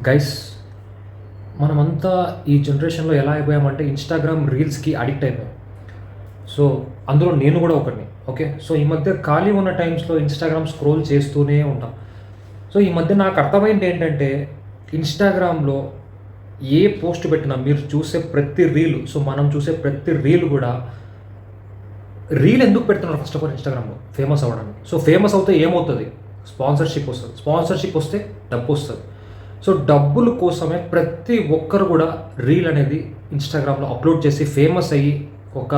Guys, మనమంతా ఈ జనరేషన్లో ఎలా అయిపోయామంటే ఇన్స్టాగ్రామ్ రీల్స్కి అడిక్ట్ అయిపోయాం. సో అందులో నేను కూడా ఒకడిని. ఓకే, సో ఈ మధ్య ఖాళీ ఉన్న టైమ్స్లో ఇన్స్టాగ్రామ్ స్క్రోల్ చేస్తూనే ఉంటాం. సో ఈ మధ్య నాకు అర్థమైంది ఏంటంటే ఇన్స్టాగ్రామ్లో ఏ పోస్ట్ పెట్టినా మీరు చూసే ప్రతి రీల్, సో మనం చూసే ప్రతి రీల్ కూడా రీల్ ఎందుకు పెడుతున్నారు? ఫస్ట్ ఆఫ్ ఆల్ ఇన్స్టాగ్రామ్లో ఫేమస్ అవ్వడానికి. సో ఫేమస్ అవుతే ఏమవుతుంది? స్పాన్సర్షిప్ వస్తుంది. స్పాన్సర్షిప్ వస్తే డబ్బు వస్తుంది. సో డబ్బుల కోసమే ప్రతి ఒక్కరు కూడా రీల్ అనేది ఇన్స్టాగ్రామ్లో అప్లోడ్ చేసి ఫేమస్ అయ్యి ఒక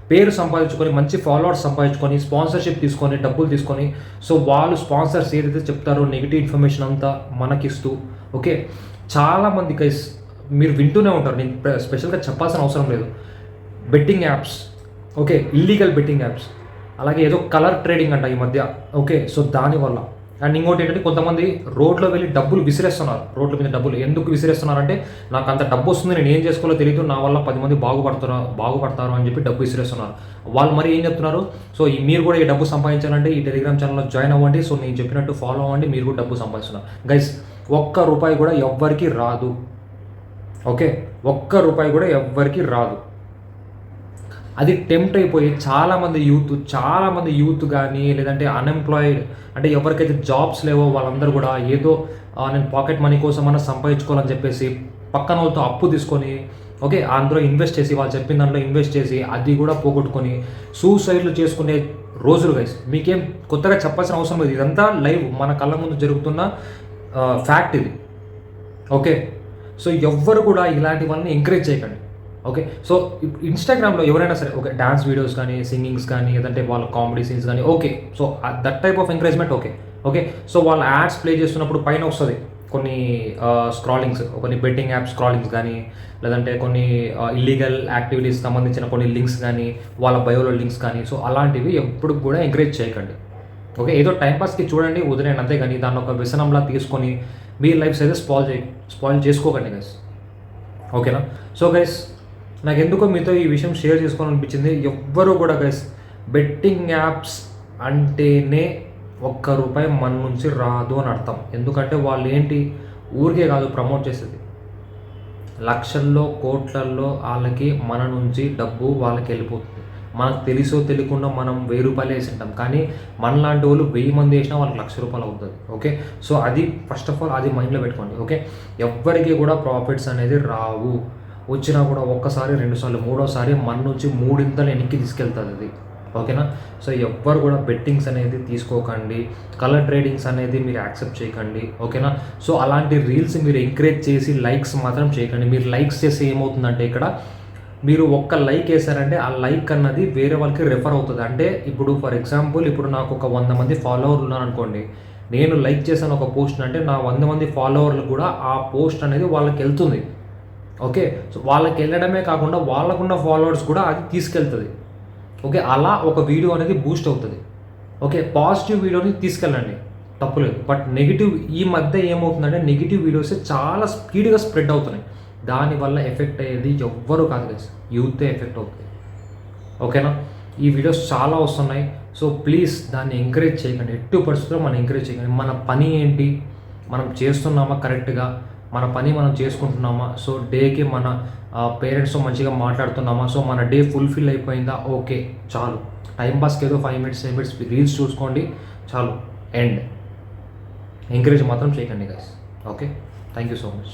పేరు సంపాదించుకొని మంచి ఫాలోవర్స్ సంపాదించుకొని స్పాన్సర్షిప్ తీసుకొని డబ్బులు తీసుకొని, సో వాళ్ళు స్పాన్సర్స్ ఏదైతే చెప్తారో నెగిటివ్ ఇన్ఫర్మేషన్ అంతా మనకిస్తూ, ఓకే, చాలామంది గైస్ మీరు వింటూనే ఉంటారు, నేను స్పెషల్గా చెప్పాల్సిన అవసరం లేదు. Betting apps, okay, illegal betting apps, అలాగే ఏదో కలర్ ట్రేడింగ్ అంట ఈ మధ్య. ఓకే, సో దానివల్ల అండ్ ఇంకోటి ఏంటంటే కొంతమంది రోడ్లో వెళ్ళి డబ్బులు విసిరేస్తున్నారు. రోడ్ల మీద డబ్బులు ఎందుకు విసిరేస్తున్నారంటే నాకు అంత డబ్బు వస్తుంది, నేను ఏం చేసుకోవాలో తెలియదు, నా వల్ల 10 మంది బాగుపడతారు అని చెప్పి డబ్బు విసిరేస్తున్నారు. వాళ్ళు మరి ఏం చెప్తున్నారు? సో మీరు కూడా ఈ డబ్బు సంపాదించాలంటే ఈ టెలిగ్రామ్ ఛానల్లో జాయిన్ అవ్వండి, సో నేను చెప్పినట్టు ఫాలో అవ్వండి, మీరు కూడా డబ్బు సంపాదిస్తున్నారు. గైస్, ₹1 కూడా ఎవ్వరికి రాదు. ఓకే, ₹1 కూడా ఎవ్వరికి రాదు. అది టెంప్ట్ అయిపోయి చాలామంది యూత్ కానీ లేదంటే అన్ఎంప్లాయిడ్ అంటే ఎవరికైతే జాబ్స్ లేవో వాళ్ళందరూ కూడా ఏదో నేను పాకెట్ మనీ కోసం అన్న సంపాదించుకోవాలని చెప్పేసి పక్కన వాళ్ళతో అప్పు తీసుకొని, ఓకే, అందులో ఇన్వెస్ట్ చేసి వాళ్ళు చెప్పిన దాంట్లో ఇన్వెస్ట్ చేసి అది కూడా పోగొట్టుకొని సూసైడ్లు చేసుకునే రోజులు గైస్. మీకేం కొత్తగా చెప్పాల్సిన అవసరం లేదు, ఇదంతా లైవ్ మన కళ్ళ ముందు జరుగుతున్న ఫ్యాక్ట్ ఇది. ఓకే, సో ఎవ్వరు కూడా ఇలాంటి వాళ్ళని ఎంకరేజ్ చేయకండి. ఓకే, సో ఇన్స్టాగ్రామ్లో ఎవరైనా సరే, ఓకే, డాన్స్ వీడియోస్ కానీ సింగింగ్స్ కానీ లేదంటే వాళ్ళ కామెడీ సీన్స్ కానీ, okay, so that type of encouragement okay, so వాళ్ళ యాడ్స్ ప్లే చేస్తున్నప్పుడు పైన వస్తుంది కొన్ని స్క్రాలింగ్స్, కొన్ని బెట్టింగ్ యాప్ స్క్రాలింగ్స్ కానీ లేదంటే కొన్ని ఇల్లీగల్ యాక్టివిటీస్ సంబంధించిన కొన్ని లింక్స్ కానీ వాళ్ళ బయోలో లింక్స్ కానీ, సో అలాంటివి ఎప్పుడు కూడా ఎంకరేజ్ చేయకండి. ఓకే, ఏదో టైంపాస్కి చూడండి, వదిలేండి, అంతే కానీ దాన్ని ఒక వ్యసనంలా తీసుకొని మీ లైఫ్స్ అయితే స్పాయిల్ చేసుకోకండి గైస్. ఓకేనా? సో గైస్, నాకు ఎందుకో మీతో ఈ విషయం షేర్ చేసుకోవాలనిపించింది. ఎవ్వరూ కూడా గైస్ బెట్టింగ్ యాప్స్ అంటేనే ₹1 మన నుంచి రాదు అని అర్థం. ఎందుకంటే వాళ్ళు ఏంటి, ఊరికే కాదు ప్రమోట్ చేసేది, లక్షల్లో కోట్లల్లో వాళ్ళకి మన నుంచి డబ్బు వాళ్ళకి వెళ్ళిపోతుంది. మనకు తెలుసో తెలియకుండా మనం ₹1000 వేసి ఉంటాం, కానీ మనలాంటి వాళ్ళు 1000 మంది వేసినా వాళ్ళకి ₹1,00,000 అవుతుంది. ఓకే, సో అది ఫస్ట్ ఆఫ్ ఆల్ అది మైండ్లో పెట్టుకోండి. ఓకే, ఎవ్వరికి కూడా ప్రాఫిట్స్ అనేది రావు. వచ్చినా కూడా ఒక్కసారి, 2 సార్లు, 3వ సారి మన నుంచి 3 వెనక్కి తీసుకెళ్తుంది అది. ఓకేనా? సో ఎవ్వరు కూడా బెట్టింగ్స్ అనేది తీసుకోకండి, కలర్ ట్రేడింగ్స్ అనేది మీరు యాక్సెప్ట్ చేయకండి. ఓకేనా? సో అలాంటి రీల్స్ మీరు ఎంకరేజ్ చేసి లైక్స్ మాత్రం చేయకండి. మీరు లైక్స్ చేస్తే ఏమవుతుందంటే ఇక్కడ మీరు ఒక్క లైక్ వేసారంటే ఆ లైక్ అన్నది వేరే వాళ్ళకి రెఫర్ అవుతుంది. అంటే ఇప్పుడు ఫర్ ఎగ్జాంపుల్ ఇప్పుడు నాకు ఒక 100 మంది ఫాలోవర్లు ఉన్నారనుకోండి, నేను లైక్ చేశాను ఒక పోస్ట్ అంటే నా 100 మంది ఫాలోవర్లు కూడా ఆ పోస్ట్ అనేది వాళ్ళకి వెళ్తుంది. ఓకే, సో వాళ్ళకి వెళ్ళడమే కాకుండా వాళ్ళకున్న ఫాలోవర్స్ కూడా అది తీసుకెళ్తుంది. ఓకే, అలా ఒక వీడియో అనేది బూస్ట్ అవుతుంది. ఓకే, పాజిటివ్ వీడియోని తీసుకెళ్ళండి, తప్పులేదు. బట్ నెగిటివ్ ఈ మధ్య ఏమవుతుందంటే నెగిటివ్ వీడియోస్ చాలా స్పీడ్గా స్ప్రెడ్ అవుతున్నాయి. దానివల్ల ఎఫెక్ట్ అయ్యేది ఎవ్వరూ కాదు గైస్, యూతే ఎఫెక్ట్ అవుతుంది. ఓకేనా? ఈ వీడియోస్ చాలా వస్తున్నాయి, సో ప్లీజ్ దాన్ని ఎంకరేజ్ చేయకండి, ఎట్టి పరిస్థితుల్లో మనం ఎంకరేజ్ చేయకండి. మన పని ఏంటి, మనం చేస్తున్నామా కరెక్ట్గా, మన పని మనం చేసుకుంటున్నామా, సో డేకి మన పేరెంట్స్తో మంచిగా మాట్లాడుతున్నామా, సో మన డే ఫుల్ఫిల్ అయిపోయిందా, ఓకే చాలు. టైంపాస్కి ఏదో 5 minutes 10 minutes రీల్స్ చూసుకోండి చాలు, ఎండ్. ఎంకరేజ్ మాత్రం చేయకండి guys. Okay, thank you so much.